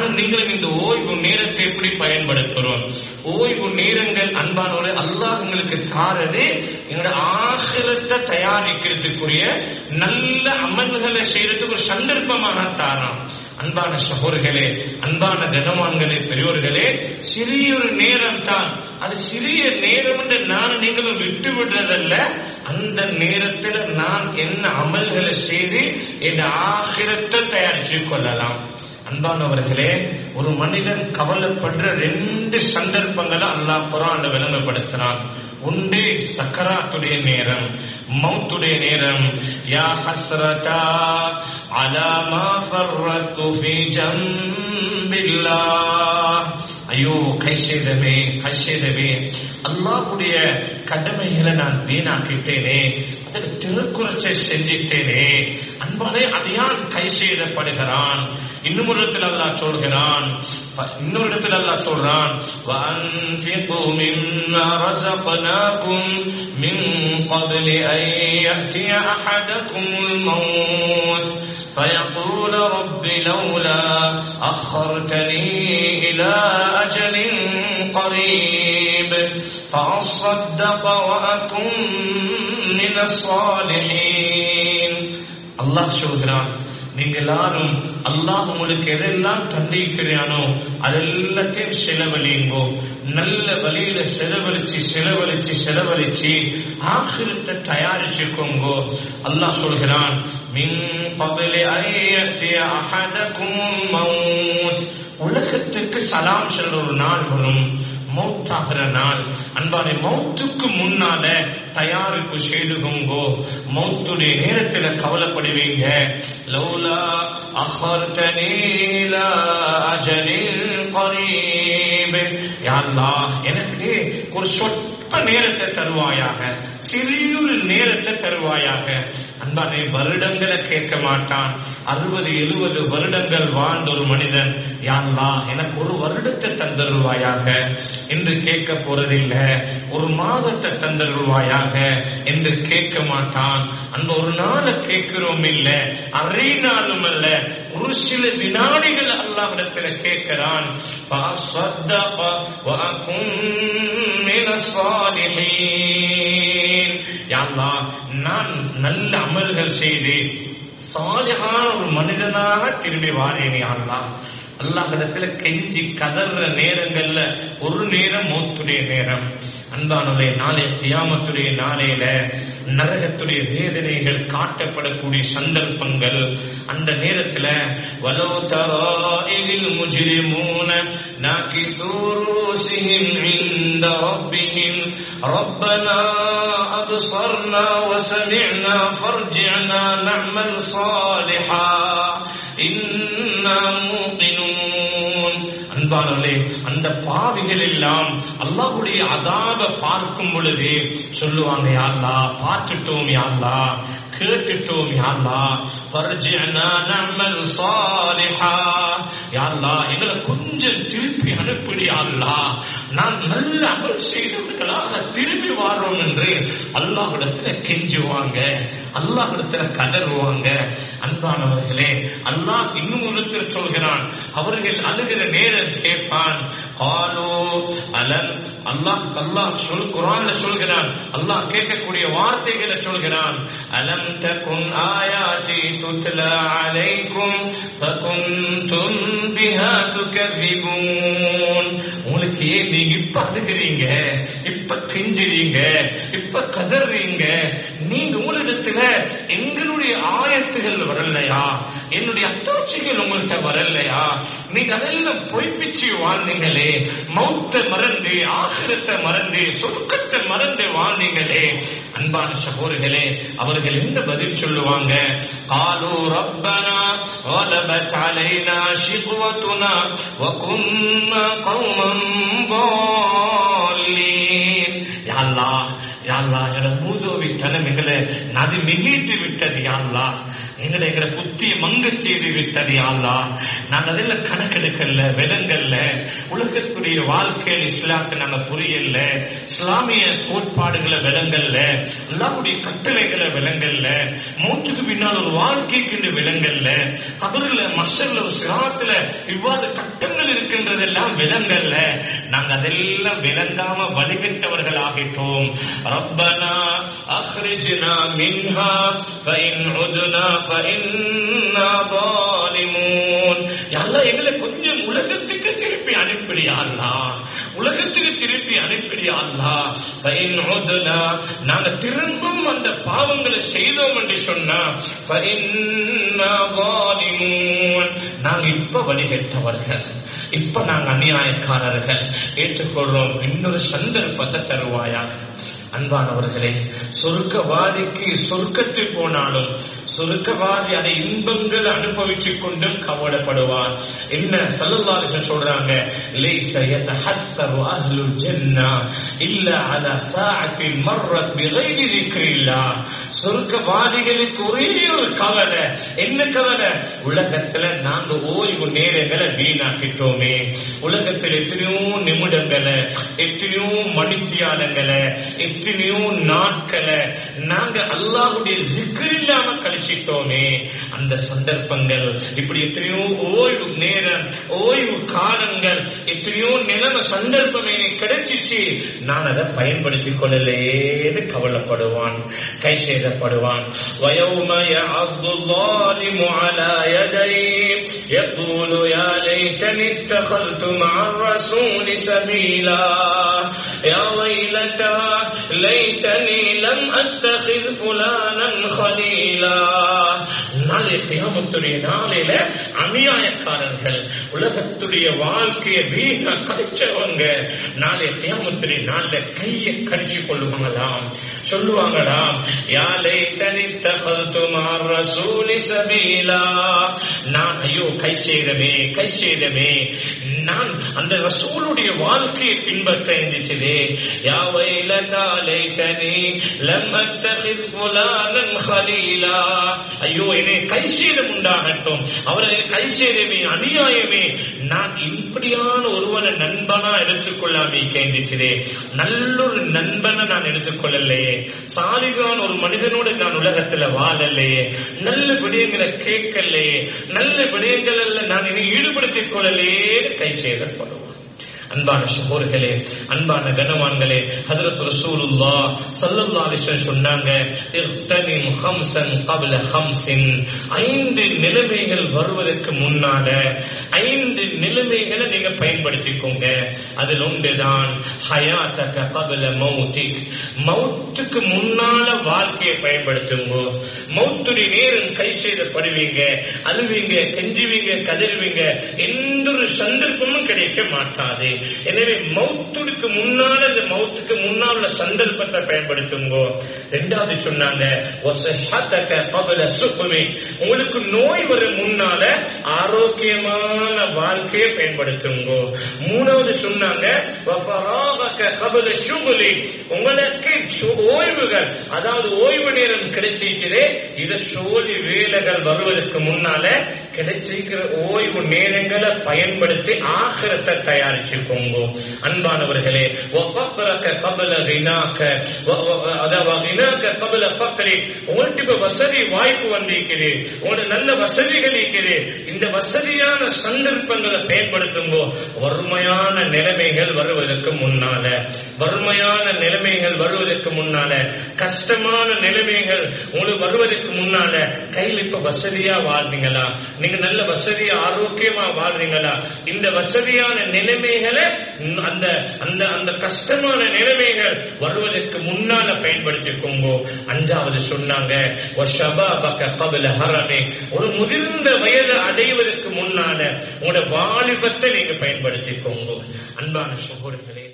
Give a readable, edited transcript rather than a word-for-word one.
நானும் நீங்களும் இந்த ஓய்வு நேரத்தை எப்படி பயன்படுத்துறோம்? ஓய்வு நேரங்கள் அன்பானோடு அல்லாஹ் உங்களுக்கு தாரது எங்களோட ஆகிரத்தை தயாரிக்கிறதுக்குரிய நல்ல அமல்களை செய்யறதுக்கு ஒரு சந்தர்ப்பமாக தாராம். அன்பான சகோதரர்களே, அன்பான கனவான்களே, பெரியோர்களே, சிறிய ஒரு நேரம் தான். அது சிறிய நேரம் என்று நான் நீங்களும் விட்டு விடுறதல்ல. அந்த நேரத்தில் நான் என்ன அமல்களை செய்து என் ஆகிரத்தை தயாரிச்சு கொள்ளலாம். அன்பானவர்களே, ஒரு மனிதன் கவலைப்படுற 2 சந்தர்ப்பங்களை அல்லாஹ் குர்ஆன்ல விளங்கப்படுத்துறான். ஒன்று சக்கராத்துடைய நேரம், மௌத்துடைய நேரம். யா ஹஸ்ரதா அலா மா ஃபர்ரத்து ஃபீ ஜம்பில்லாஹ். ஐயோ கைசேதமே, கைசேதமே, அல்லாஹ்வுடைய கடமைகளை நான் வீணாக்கிட்டேனே, அதற்கு திருக்குறச்சை செஞ்சிட்டேனே. அன்பானே, அதையான் கைசேதப்படுகிறான். இன்னும் ஒரு இடத்தில் அல்லாஹ் சொல்கிறான், இன்னொரு இடத்தில் அல்லாஹ் சொல்றான், வஅன்ஃபிகு மிம்மா ரஸக்னாகும் மின் க்பலி அன் யஅதிய அஹதகுமுல் மௌத் فيقول رب لولا أخرتني إلى أجل قريب فأصدق وأكن من الصالحين. الله சொல்கிறான், நீங்க எல்லாரும் அல்லாஹ் உங்களுக்கு எதெல்லாம் தந்திருக்கிறானோ அதெல்லாத்தையும் செலவழிங்கோ. நல்ல வழியில செலவழிச்சு செலவழிச்சு செலவழிச்சு ஆகிரத்தை தயாரிச்சுக்கோங்கோ. அல்லாஹ் சொல்கிறான், மின் கப்லி அன் யஅதிய அஹதகுமுல் மௌத். உலகத்துக்கு சலாம் சொல்ற ஒரு நாள் வரும், மௌத்தாகிற நாள். அன்பானே, மௌத்துக்கு முன்னால தயாரிப்பு செய்துகோங்கோ. மௌத்துடைய நேரத்தில் கவலைப்படுவீங்க. லௌலா அஹர்தனி இலா அஜலின் கரீப். யா அல்லாஹ், எனக்கு ஒரு சொற்ப நேரத்தை தருவாயாக, சிறிய ஒரு நேரத்தை தருவாயாக. அன்பானே, வருடங்களை கேட்க மாட்டான். 60-70 வருடங்கள் வாழ்ந்த ஒரு மனிதன், யா அல்லாஹ் எனக்கு ஒரு வருடத்தை தந்தருவாயாக என்று கேட்க போறதில்லை. ஒரு மாதத்தை தந்தருவாயாக என்று கேட்க மாட்டான். அந்த ஒரு நாளை கேட்கிறோம் இல்ல, அரை நாளும் அல்ல, ஒரு சில வினாடிகள் அல்லாஹ்விடத்துல கேட்கிறான். யா அல்லாஹ், நான் நல்ல அமல்கள் செய்து சாலிஹான ஒரு மனிதனாக திரும்பி வாரேனே. அல்லாஹ், அல்லாஹ்விடத்துல கெஞ்சி கதற நேரங்கள்ல ஒரு நேரம் மௌத்துடைய நேரம். அன்பானவர்களே, நாளை கியாமத்துடைய நாளையில நரகத்துடைய வேதனைகள் காட்டப்படக்கூடிய சந்தர்ப்பங்கள். அந்த நேரத்துல வலோ தரா இல் முஜ்ரிமூன நாகிசூ ரூஸிஹிம் இன்த ரப்பிஹிம் ரப்பனா அப்ஸர்னா வஸமி'னா ஃபர்ஜி'னா நஅமல் ஸாலிஹா இன்னா மூகினூன். அன்பானவர்களே, அந்த பாவிகள் எல்லாம் அல்லாஹ்வுடைய அதாபை பார்க்கும் பொழுது சொல்லுவாங்க, யா அல்லாஹ் பார்த்துட்டோம், யா அல்லாஹ் கேட்டுட்டோம், யா அல்லாஹ் ஃபர்ஜி'னா நஅமல் ஸாலிஹா. யா அல்லாஹ் எங்களை கொஞ்சம் திருப்பி அனுப்பிடு, யா அல்லாஹ் நான் நல்ல அமல் செய்தவர்களாக திரும்பி வாரோம் என்று அல்லாஹ்விடத்துல கெஞ்சுவாங்க, அல்லாஹ்விடத்துல கதறுவாங்க. அன்பானவர்களே, அல்லாஹ் இன்னும் ஒருத்தர் சொல்கிறான், அவர்கள் அழுகிற நேரம் கேட்பான். அல்லாஹ் குர்ஆன்ல சொல்கிறான், அல்லாஹ் கேட்கக்கூடிய வார்த்தைகளை சொல்கிறான். அலம் தகுன் ஆயாதி துத்லா அலைக்கும் ஃபகுன்தும் பிஹா துகذிபூன். உங்களுக்கு ஏன் நீங்க இப்ப அழுகிறீங்க, இப்ப கெஞ்சுறீங்க, இப்ப கதறீங்க? நீங்க உங்களிடத்துல எங்களுடைய ஆயத்துகள் வரலையா, என்னுடைய அத்தாட்சிகள் உங்கள்கிட்ட வரலையா? நீங்க அதெல்லாம் பொய்ப்பிச்சு வாழ்ந்தீங்களே, மௌத்தை மறந்து ஆகிரத்தை மறந்து சொர்க்கத்தை மறந்து வாழ்ந்தீங்களே. அன்பான சகோதரர்களே, அவர்கள் என்ன பதில் சொல்லுவாங்க? காலு ரப்பனா غلبت علينا شقوتنا وكنا قوما ضالين. யா அல்லாஹ், யா அல்லாஹ், என்னோட மூதோவி தனம் எங்களை நதி மிகிட்டு விட்டது. யா அல்லாஹ், எங்கட புத்திய மங்க செய்து விட்டது அல்லாஹ். நாங்க அதெல்லாம் கணக்கெடுக்கல, விலங்கல்ல. உலகத்துடைய வாழ்க்கையில் இஸ்லாத்தை நாங்க புரியல, இஸ்லாமிய கோட்பாடுகளை விலங்கல்ல, அல்லாஹ்வுடைய கட்டளைகளை விலங்கல்ல, மூச்சுக்கு பின்னால் ஒரு வாழ்க்கைக்கு விலங்கல்ல, கபர்ல மஹ்ஷர்ல சிராத்துல இவ்வாறு கட்டங்கள் இருக்கின்றதெல்லாம் விலங்கல்ல. நாங்க அதெல்லாம் விளங்காம வழிகட்டவர்கள் ஆகிட்டோம். ரப்பனா அக்ரிஜ்னா மின்ஹா ஃபஇன் உத்னா ஃபஇன்னா ஸாலிமூன். அல்லாஹ் எங்களை கொஞ்சம் உலகத்துக்கு திருப்பி அனுப்பிடியா அல்லாஹ், உலகத்துக்கு திருப்பி அனுப்பிடியா அல்லாஹ். ஃபஇன் உத்னா, நாங்க திரும்பவும் அந்த பாவங்களை செய்தோம் என்று சொன்னா ஃபஇன்னா ஸாலிமூன், நாங்க இப்ப வழிகட்டவர்கள், இப்ப நாங்க அநியாயக்காரர்கள், ஏற்றுக்கொள்றோம். இன்னொரு சந்தர்ப்பத்தை தருவாயா? அன்பானவர்களே, சொர்க்கவாதிக்கு சொர்க்கத்தில் போனாலும் சொர்க்கவாதி அதை இன்பங்கள் அனுபவிச்சுக் கொண்டும் கவலைப்படுவார். என்ன ஸல்லல்லாஹு அலைஹி வஸல்லம் சொல்றாங்க, லைஸ யதஹஸ்ஸரு அஹ்லுல் ஜன்னah இல்லா அலா சாஅத்தின் மர்ரத் பிகைரி ذிக்ரில்லாஹ். சொர்க்கவாதிகளுக்கு ஒரே ஒரு கவலை, என்ன கவலை? உலகத்துல நாங்க ஓய்வு நேரங்களை வீணாக்கிட்டோமே. உலகத்தில் எத்தனையோ நிமிடங்களை, எத்தனையோ மணித்தியாலங்களை, எத்தனையோ நாட்களை நாங்க அல்லாஹ்வுடைய ஸிக்ர் இல்லாம கழிச்சிட்டோமே. அந்த சந்தர்ப்பங்கள், இப்படி எத்தனையோ ஓய்வு நேரம், ஓய்வு காலங்கள், எத்தனையோ நிலைமை சந்தர்ப்பம் எனக்கு கிடைச்சிச்சு, நான் அதை பயன்படுத்திக் கொள்ளலேன்னு கவலைப்படுவான், கை சேதப்படுவான். وَيَوْمَ يَعَضُّ الظَّالِمُ عَلَى يَدَيْهِ يَقُولُ يَا لَيْتَنِي اتَّخَذْتُ مَعَ الرَّسُولِ سَبِيلًا يَا وَيْلَتَى لَيْتَنِي لَمْ أَتَّخِذْ فُلَانًا خَلِيلًا. நாளை கியாமத்துடைய நாளையில அநியாயக்காரர்கள், உலகத்துடைய வாழ்க்கையை வீண கழிச்சவங்க, நாளை கியாமத்துடைய நாள்ல கையை கடிச்சு கொள்ளுவாங்களாம், சொல்லுவாங்களாம், யா லைதனி தகல்து மஅர் ரசூலி சபீலா. நான் ஐயோ கை செய்தமே, கை செய்தமே, நான் அந்த ரசூலுடைய வாழ்க்கையை பின்பற்ற இருந்துச்சு. யா வைலதா லைதனி லம் அத்தகித் ஃபுலானன் கலீலா. ஐயோ என்னை கை சேதம் உண்டாகட்டும், அவரை கை சேதமே, அநியாயமே, நான் இப்படியான ஒருவனை நண்பனா எடுத்துக்கொள்ளாமே கேந்துச்சு. நல்லொரு நண்பனை நான் எடுத்துக்கொள்ளலையே, சாலிகான ஒரு மனிதனோடு நான் உலகத்துல வாழலையே, நல்ல விடயங்களை கேட்கலையே, நல்ல விடயங்கள் நான் என்னை ஈடுபடுத்திக் கொள்ளலையே கை சேதப்படுவான். அன்பான சகோதரர்களே, அன்பான கனவான்களே, ஹஜ்ரத் ரசூலுல்லாஹ் ஸல்லல்லாஹு அலைஹி வஸல்லம் சொன்னாங்க, இக்தனிம் ஹம்ஸன் கப்ல ஹம்ஸின். 5 நிலைமைகள் வருவதற்கு முன்னால 5 நிலைமைகளை நீங்க பயன்படுத்திக்கோங்க. அதில் ஒன்றுதான் ஹயாத்தக கப்ல மௌத்திக். மௌத்துக்கு முன்னால வாழ்க்கையை பயன்படுத்துங்க. மௌத்துடைய நேரம் கை செய்தப்படுவீங்க, அழுவீங்க, கெஞ்சுவீங்க, கதறுவீங்க, எந்த ஒரு சந்தர்ப்பமும் கிடைக்க மாட்டாது. எனவே மௌத்துக்கு முன்னால, இந்த மௌத்துக்கு முன்னால் உள்ள சந்தர்ப்பத்தை பயன்படுத்துங்க. இரண்டாவது சொன்னாங்க, உங்களுக்கு நோய் வரும் முன்னால ஆரோக்கியமான வாழ்க்கையை பயன்படுத்துங்க. மூணாவது சொன்னாங்க, உங்களுக்கு ஓய்வுகள், அதாவது ஓய்வு நேரம் கிடைச்சிருக்கிறே, இத சோழி வேலைகள் வருவதற்கு முன்னால கிடைச்சிருக்கிற ஓய்வு நேரங்களை பயன்படுத்தி ஆகிரத்தை தயாரிச்சுக்கோங்க. அன்பானவர்களே, உங்களுக்கு வசதி வாய்ப்பு வந்திருக்கிறது, உங்களுக்கு நல்ல வசதிகள் இருக்கிறது, இந்த வசதியான சந்தர்ப்பங்களை பயன்படுத்துங்க. வறுமையான நிலைமைகள் வருவதற்கு முன்னால, வறுமையான நிலைமைகள் வருவதற்கு முன்னால, கஷ்டமான நிலைமைகள் உங்களுக்கு வருவதற்கு முன்னால, கையில் இப்ப வசதியா வாழ்றீங்களா, நீங்க நல்ல வசதியா ஆரோக்கியமா வாழ்றீங்களா, இந்த வசதியான நிலைமைகளை அந்த அந்த அந்த கஷ்டமான நிலைமைகள் வருவதற்கு முன்னால பயன்படுத்திக்கோங்க. அஞ்சாவது சொன்னாங்க, ஒரு முதிர்ந்த வயது அடைவதற்கு முன்னால உங்களோட வாலிபத்தை நீங்க பயன்படுத்திக்கோங்க. அன்பான சகோதரர்களே,